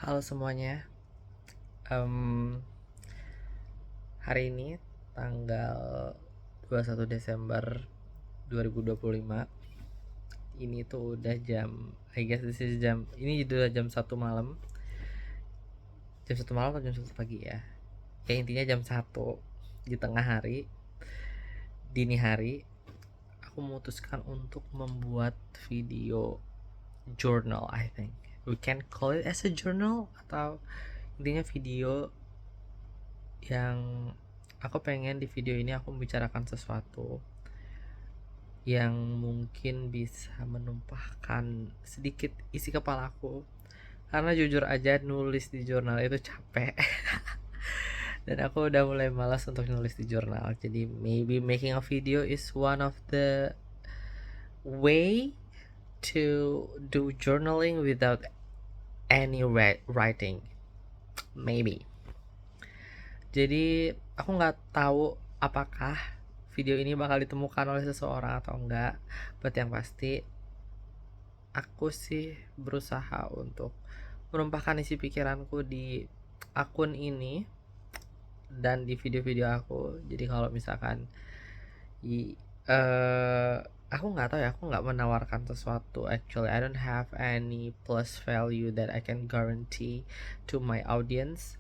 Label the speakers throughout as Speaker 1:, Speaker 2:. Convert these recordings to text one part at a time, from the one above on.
Speaker 1: Halo semuanya. Em, Hari ini tanggal 21 Desember 2025. Ini tuh udah jam I guess this is jam ini udah jam 1 malam. Jam 1 malam atau jam 1 pagi ya. Ya intinya jam 1 di tengah hari, dini hari, aku memutuskan untuk membuat video journal, I think. We can call it as a journal, atau intinya video yang aku pengen di video ini aku membicarakan sesuatu yang mungkin bisa menumpahkan sedikit isi kepalaku, karena jujur aja nulis di jurnal itu capek. Dan aku udah mulai malas untuk nulis di jurnal, jadi maybe making a video is one of the way to do journaling without any writing, maybe. Jadi aku nggak tahu apakah video ini bakal ditemukan oleh seseorang atau enggak, but yang pasti aku sih berusaha untuk menumpahkan isi pikiranku di akun ini dan di video-video aku. Jadi kalau misalkan aku nggak tahu ya, aku nggak menawarkan sesuatu. Actually, I don't have any plus value that I can guarantee to my audience.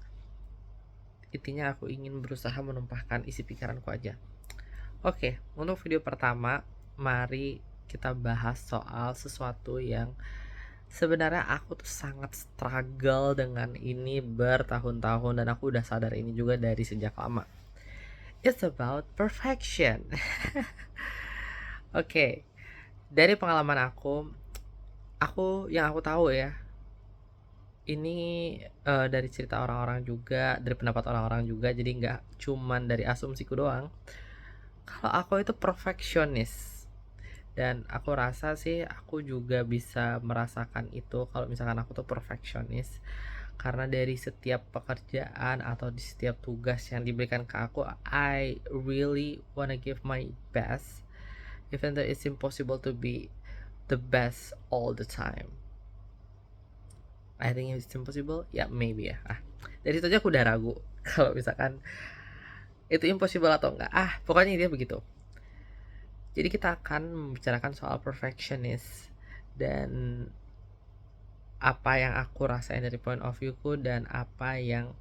Speaker 1: Intinya aku ingin berusaha menumpahkan isi pikiranku aja. Oke, untuk video pertama, mari kita bahas soal sesuatu yang sebenarnya aku tuh sangat struggle dengan ini bertahun-tahun, dan aku udah sadar ini juga dari sejak lama. It's about perfection. Oke, dari pengalaman aku yang aku tahu ya, ini dari cerita orang-orang juga, dari pendapat orang-orang juga, jadi nggak cuman dari asumsiku doang. Kalau aku itu perfeksionis, dan aku rasa sih aku juga bisa merasakan itu kalau misalkan aku tuh perfeksionis, karena dari setiap pekerjaan atau di setiap tugas yang diberikan ke aku, I really wanna give my best, even though it's impossible to be the best all the time. I think it's impossible, ya maybe ya. Dari itu aja aku udah ragu kalau misalkan itu impossible atau enggak. Pokoknya dia begitu. Jadi kita akan membicarakan soal perfectionist dan apa yang aku rasain dari point of view-ku, dan apa yang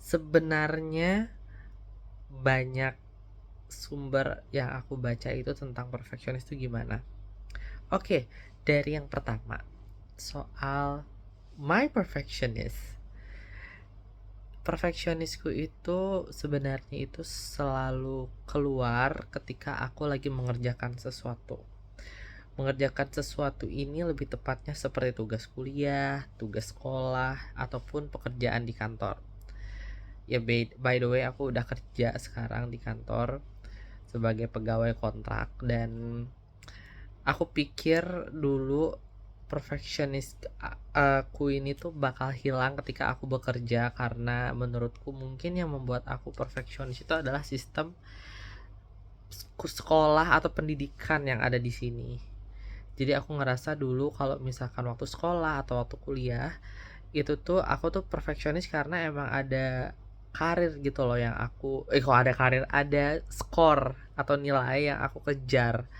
Speaker 1: sebenarnya banyak sumber yang aku baca itu tentang perfectionist itu gimana. Oke, dari yang pertama, soal my perfectionist. Perfeksionisku itu sebenarnya itu selalu keluar ketika aku lagi mengerjakan sesuatu. Mengerjakan sesuatu ini lebih tepatnya seperti tugas kuliah, tugas sekolah, ataupun pekerjaan di kantor. Ya by the way, aku udah kerja sekarang di kantor sebagai pegawai kontrak, dan aku pikir dulu perfeksionis aku ini tuh bakal hilang ketika aku bekerja, karena menurutku mungkin yang membuat aku perfeksionis itu adalah sistem sekolah atau pendidikan yang ada di sini. Jadi aku ngerasa dulu kalau misalkan waktu sekolah atau waktu kuliah itu tuh aku tuh perfeksionis karena emang ada karir gitu loh yang aku kok ada karir, ada skor atau nilai yang aku kejar.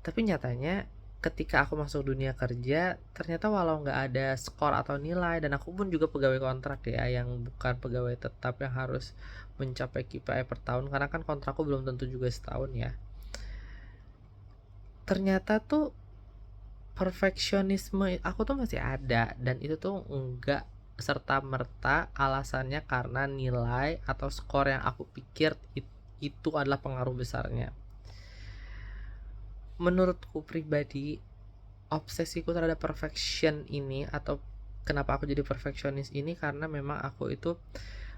Speaker 1: Tapi nyatanya ketika aku masuk dunia kerja, ternyata walau nggak ada skor atau nilai, dan aku pun juga pegawai kontrak ya, yang bukan pegawai tetap yang harus mencapai KPI per tahun, karena kan kontrakku belum tentu juga setahun ya. Ternyata tuh perfeksionisme aku tuh masih ada, dan itu tuh enggak serta merta alasannya karena nilai atau skor yang aku pikir itu adalah pengaruh besarnya. Menurutku pribadi, obsesiku terhadap perfection ini, atau kenapa aku jadi perfeksionis ini, karena memang aku itu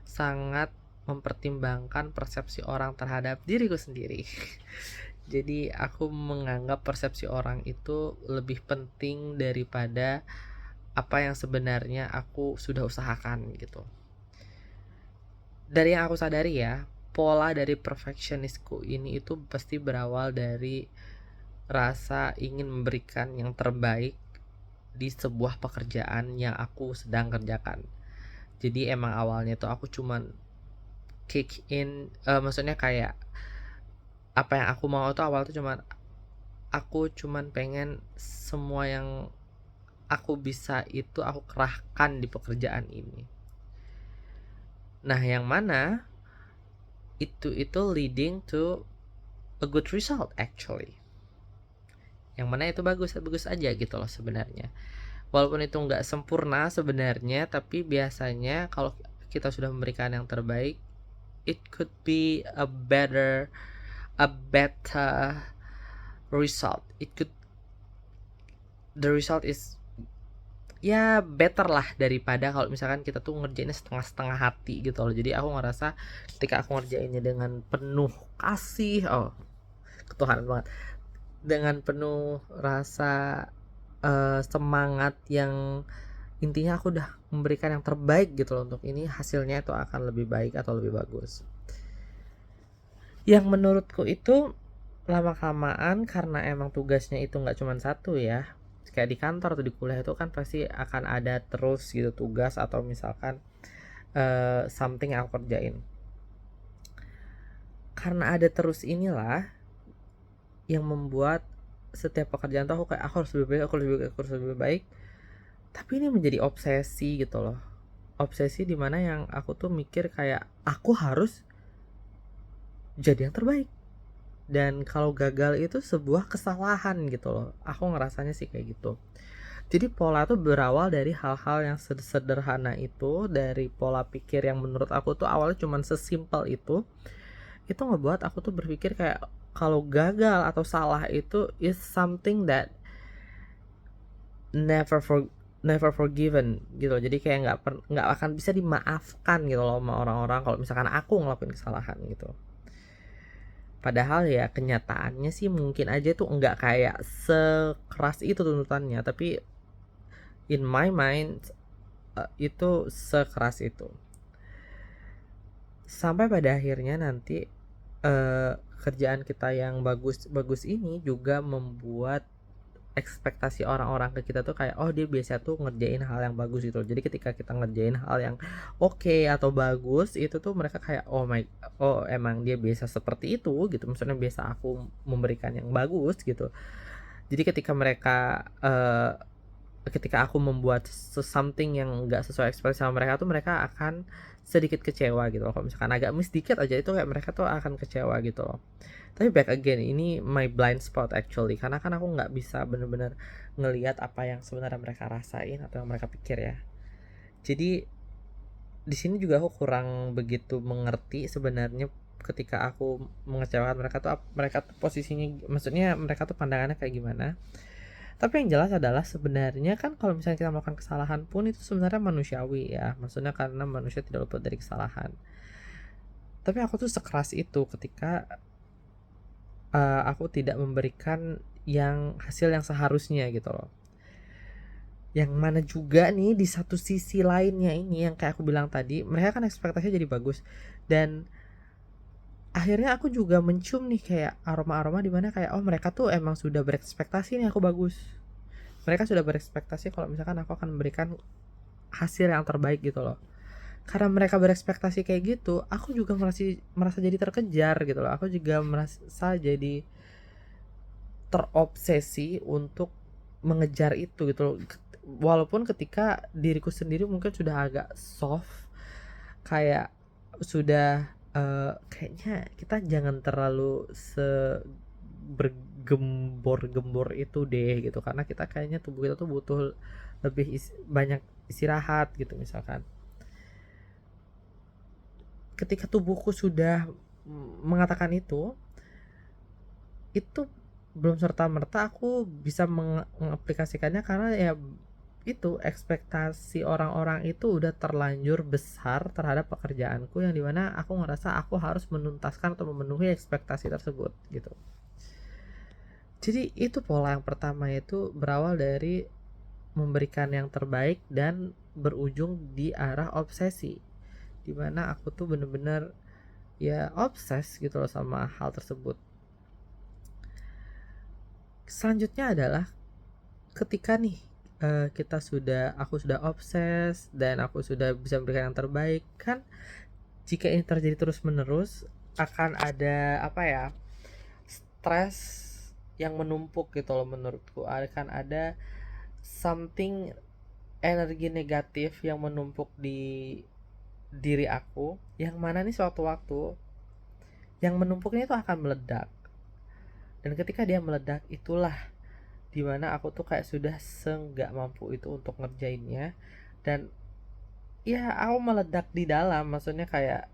Speaker 1: sangat mempertimbangkan persepsi orang terhadap diriku sendiri. Jadi aku menganggap persepsi orang itu lebih penting daripada apa yang sebenarnya aku sudah usahakan gitu. Dari yang aku sadari ya, pola dari perfeksionisku ini itu pasti berawal dari rasa ingin memberikan yang terbaik di sebuah pekerjaan yang aku sedang kerjakan. Jadi emang awalnya tuh aku cuman kick in, maksudnya kayak apa yang aku mau tuh awal tuh aku cuman pengen semua yang aku bisa itu aku kerahkan di pekerjaan ini. Nah, yang mana itu leading to a good result actually. Yang mana itu bagus aja gitu loh sebenarnya. Walaupun itu nggak sempurna sebenarnya, tapi biasanya kalau kita sudah memberikan yang terbaik, it could be a better result. The result is ya better lah daripada kalau misalkan kita tuh ngerjainnya setengah-setengah hati gitu loh. Jadi aku ngerasa ketika aku ngerjainnya dengan penuh kasih, ketuhanan banget, dengan penuh rasa semangat yang intinya aku udah memberikan yang terbaik gitu loh untuk ini, hasilnya itu akan lebih baik atau lebih bagus. Yang menurutku itu lama kelamaan, karena emang tugasnya itu nggak cuma satu ya, kayak di kantor atau di kuliah itu kan pasti akan ada terus gitu tugas atau misalkan something yang aku kerjain. Karena ada terus inilah yang membuat setiap pekerjaan tuh aku kayak aku harus lebih baik, aku harus lebih baik. Tapi ini menjadi obsesi gitu loh. Obsesi dimana yang aku tuh mikir kayak aku harus jadi yang terbaik. Dan kalau gagal itu sebuah kesalahan gitu loh. Aku ngerasanya sih kayak gitu. Jadi pola tuh berawal dari hal-hal yang sederhana itu, dari pola pikir yang menurut aku tuh awalnya cuman sesimpel itu. Itu ngebuat aku tuh berpikir kayak kalau gagal atau salah itu is something that never never forgiven gitu loh. Jadi kayak nggak akan bisa dimaafkan gitu loh sama orang-orang kalau misalkan aku ngelakuin kesalahan gitu. Padahal ya kenyataannya sih mungkin aja tuh nggak kayak sekeras itu tuntutannya, tapi in my mind itu sekeras itu. Sampai pada akhirnya nanti kerjaan kita yang bagus ini juga membuat ekspektasi orang-orang ke kita tuh kayak dia biasa tuh ngerjain hal yang bagus gitu. Jadi ketika kita ngerjain hal yang oke atau bagus itu tuh mereka kayak emang dia biasa seperti itu gitu. Maksudnya biasa aku memberikan yang bagus gitu. Jadi ketika aku membuat something yang nggak sesuai ekspektasi sama mereka tuh mereka akan sedikit kecewa gitu loh. Kalau misalkan agak miss dikit aja itu kayak mereka tuh akan kecewa gitu loh. Tapi back again, ini my blind spot actually, karena kan aku nggak bisa bener-bener ngelihat apa yang sebenarnya mereka rasain atau yang mereka pikir ya. Jadi di sini juga aku kurang begitu mengerti sebenarnya ketika aku mengecewakan mereka tuh posisinya, maksudnya mereka tuh pandangannya kayak gimana. Tapi yang jelas adalah sebenarnya kan kalau misalnya kita melakukan kesalahan pun itu sebenarnya manusiawi ya. Maksudnya karena manusia tidak luput dari kesalahan. Tapi aku tuh sekeras itu ketika aku tidak memberikan hasil yang seharusnya gitu loh. Yang mana juga nih di satu sisi lainnya ini yang kayak aku bilang tadi, mereka kan ekspektasinya jadi bagus. Dan akhirnya aku juga mencium nih kayak aroma-aroma dimana kayak mereka tuh emang sudah berekspektasi nih aku bagus. Mereka sudah berekspektasi kalau misalkan aku akan memberikan hasil yang terbaik gitu loh. Karena mereka berekspektasi kayak gitu, aku juga merasa jadi terkejar gitu loh. Aku juga merasa jadi terobsesi untuk mengejar itu gitu loh. Walaupun ketika diriku sendiri mungkin sudah agak soft, kayak sudah kayaknya kita jangan terlalu bergembor-gembor itu deh gitu, karena kita kayaknya tubuh kita tuh butuh lebih banyak istirahat gitu misalkan. Ketika tubuhku sudah mengatakan itu belum serta-merta aku bisa mengaplikasikannya, karena ya itu ekspektasi orang-orang itu udah terlanjur besar terhadap pekerjaanku, yang dimana aku ngerasa aku harus menuntaskan atau memenuhi ekspektasi tersebut gitu. Jadi itu pola yang pertama, itu berawal dari memberikan yang terbaik dan berujung di arah obsesi, dimana aku tuh bener-bener ya obses gitu loh sama hal tersebut. Selanjutnya adalah ketika nih aku sudah obses dan aku sudah bisa memberikan yang terbaik kan. Jika ini terjadi terus menerus akan ada apa ya, stres yang menumpuk gitu loh. Menurutku akan ada something, energi negatif yang menumpuk di diri aku, yang mana nih suatu waktu yang menumpuknya itu akan meledak. Dan ketika dia meledak, itulah dimana aku tuh kayak sudah senggak mampu itu untuk ngerjainnya. Dan ya aku meledak di dalam, maksudnya kayak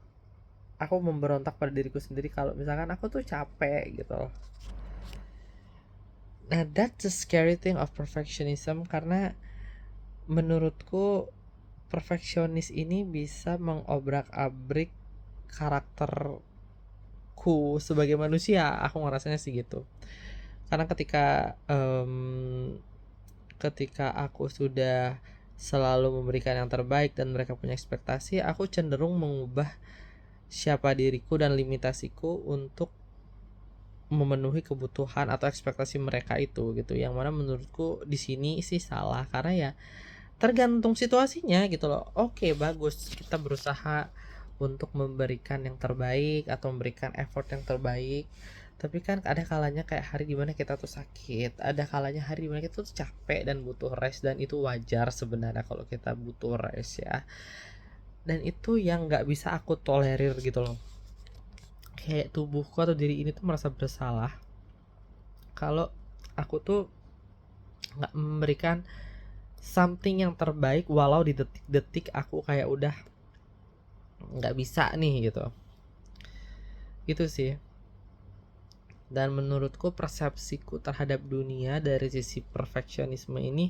Speaker 1: aku memberontak pada diriku sendiri kalau misalkan aku tuh capek gitu loh. Nah, that's the scary thing of perfectionism, karena menurutku perfeksionis ini bisa mengobrak-abrik karakterku sebagai manusia. Aku ngerasanya sih gitu. Karena ketika aku sudah selalu memberikan yang terbaik dan mereka punya ekspektasi, aku cenderung mengubah siapa diriku dan limitasiku untuk memenuhi kebutuhan atau ekspektasi mereka itu gitu. Yang mana menurutku di sini sih salah, karena ya tergantung situasinya gitu loh. Oke, bagus kita berusaha untuk memberikan yang terbaik atau memberikan effort yang terbaik, tapi kan ada kalanya kayak hari dimana kita tuh sakit, ada kalanya hari dimana kita tuh capek dan butuh rest, dan itu wajar sebenarnya kalau kita butuh rest ya. Dan itu yang nggak bisa aku tolerir gitu loh. Kayak tubuhku atau diri ini tuh merasa bersalah kalau aku tuh nggak memberikan something yang terbaik, walau di detik-detik aku kayak udah nggak bisa nih gitu. Itu sih. Dan menurutku persepsiku terhadap dunia dari sisi perfeksionisme ini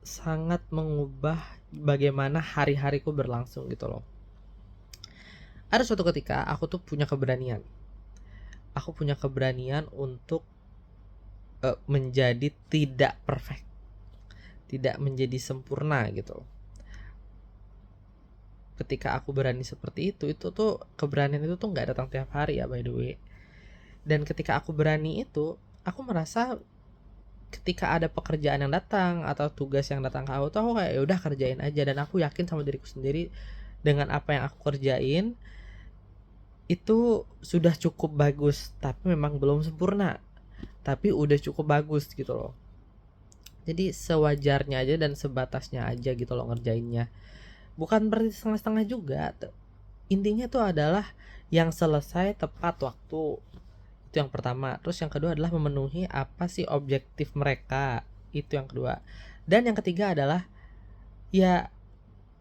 Speaker 1: sangat mengubah bagaimana hari-hariku berlangsung gitu loh. Ada suatu ketika aku tuh punya keberanian. Aku punya keberanian untuk menjadi tidak perfect, tidak menjadi sempurna gitu. Ketika aku berani seperti itu tuh keberanian itu tuh nggak datang tiap hari ya, by the way. Dan ketika aku berani itu, aku merasa ketika ada pekerjaan yang datang atau tugas yang datang ke aku tuh aku kayak ya udah kerjain aja, dan aku yakin sama diriku sendiri dengan apa yang aku kerjain itu sudah cukup bagus, tapi memang belum sempurna, tapi udah cukup bagus gitu loh. Jadi sewajarnya aja dan sebatasnya aja gitu loh ngerjainnya. Bukan berarti setengah-setengah juga. Intinya tuh adalah yang selesai tepat waktu. Itu yang pertama. Terus yang kedua adalah memenuhi apa sih objektif mereka. Itu yang kedua. Dan yang ketiga adalah ya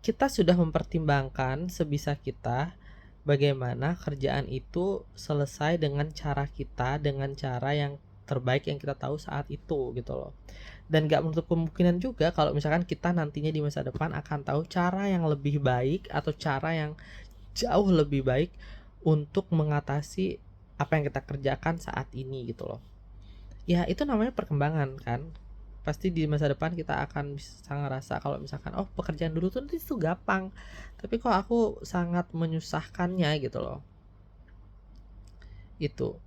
Speaker 1: kita sudah mempertimbangkan sebisa kita bagaimana kerjaan itu selesai dengan cara kita, dengan cara yang terbaik yang kita tahu saat itu gitu loh. Dan gak menutup kemungkinan juga kalau misalkan kita nantinya di masa depan akan tahu cara yang lebih baik atau cara yang jauh lebih baik untuk mengatasi apa yang kita kerjakan saat ini gitu loh. Ya itu namanya perkembangan kan. Pasti di masa depan kita akan bisa ngerasa kalau misalkan oh pekerjaan dulu tuh itu gampang, tapi kok aku sangat menyusahkannya gitu loh. Itu.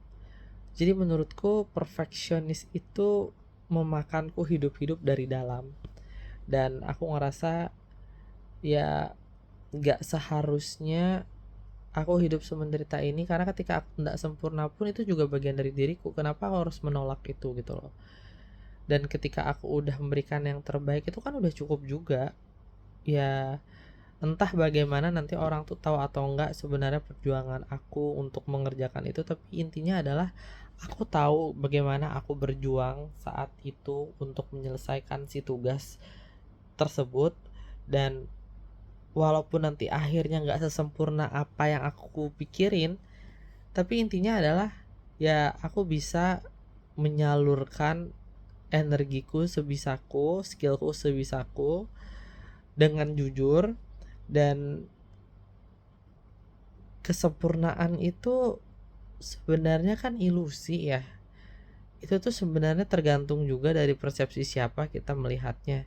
Speaker 1: Jadi menurutku perfeksionis itu memakanku hidup-hidup dari dalam. Dan aku ngerasa ya gak seharusnya aku hidup semenderita ini, karena ketika aku gak sempurna pun itu juga bagian dari diriku. Kenapa aku harus menolak itu gitu loh. Dan ketika aku udah memberikan yang terbaik itu kan udah cukup juga. Ya entah bagaimana nanti orang tuh tahu atau enggak sebenarnya perjuangan aku untuk mengerjakan itu, tapi intinya adalah aku tahu bagaimana aku berjuang saat itu untuk menyelesaikan si tugas tersebut. Dan walaupun nanti akhirnya nggak sesempurna apa yang aku pikirin, tapi intinya adalah ya aku bisa menyalurkan energiku sebisaku, skillku sebisaku dengan jujur. Dan kesempurnaan itu sebenarnya kan ilusi ya. Itu tuh sebenarnya tergantung juga dari persepsi siapa kita melihatnya.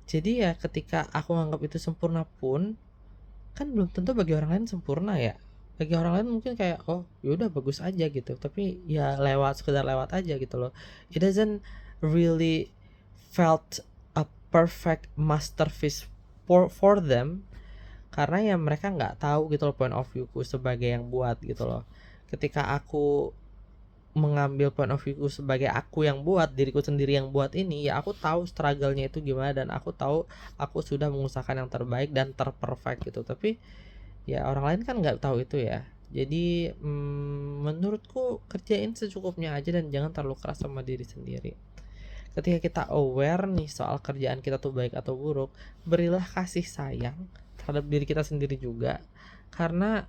Speaker 1: Jadi ya ketika aku anggap itu sempurna pun kan belum tentu bagi orang lain sempurna ya. Bagi orang lain mungkin kayak, oh yaudah bagus aja gitu, tapi ya lewat, sekedar lewat aja gitu loh. It doesn't really felt a perfect masterpiece for them, karena ya mereka nggak tahu gitu loh point of viewku sebagai yang buat gitu loh. Ketika aku mengambil point of view sebagai aku yang buat, diriku sendiri yang buat ini, ya aku tahu struggle-nya itu gimana, dan aku tahu aku sudah mengusahakan yang terbaik dan terperfect gitu. Tapi ya orang lain kan nggak tahu itu ya. Jadi menurutku kerjain secukupnya aja dan jangan terlalu keras sama diri sendiri. Ketika kita aware nih soal kerjaan kita tuh baik atau buruk, berilah kasih sayang terhadap diri kita sendiri juga, karena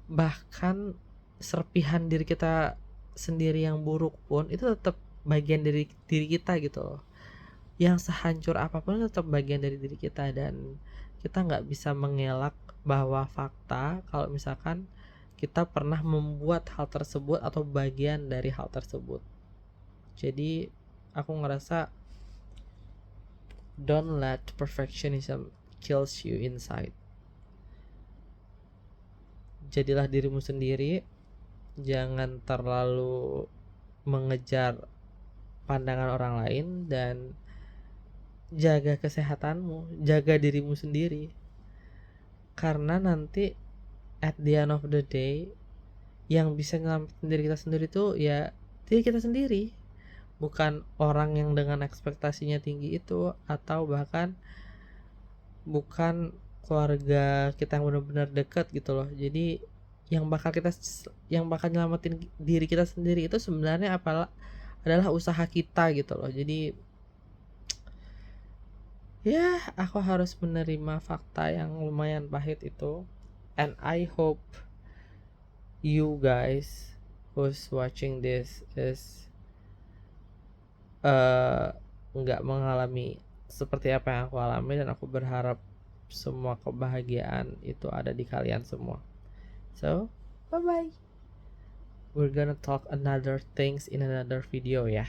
Speaker 1: bahkan serpihan diri kita sendiri yang buruk pun itu tetap bagian dari diri kita gitu loh. Yang sehancur apapun itu tetap bagian dari diri kita, dan kita nggak bisa mengelak bahwa fakta kalau misalkan kita pernah membuat hal tersebut atau bagian dari hal tersebut. Jadi aku ngerasa don't let perfectionism kills you inside. Jadilah dirimu sendiri, jangan terlalu mengejar pandangan orang lain, dan jaga kesehatanmu, jaga dirimu sendiri. Karena nanti at the end of the day, yang bisa nyelamatin diri kita sendiri tuh ya diri kita sendiri, bukan orang yang dengan ekspektasinya tinggi itu, atau bahkan bukan keluarga kita yang benar-benar dekat gitu loh. Jadi yang bakal nyelamatin diri kita sendiri itu sebenarnya adalah usaha kita gitu loh. Jadi ya aku harus menerima fakta yang lumayan pahit itu, and I hope you guys who's watching this is nggak mengalami seperti apa yang aku alami, dan aku berharap semua kebahagiaan itu ada di kalian semua. So bye bye, we're gonna talk another things in another video ya.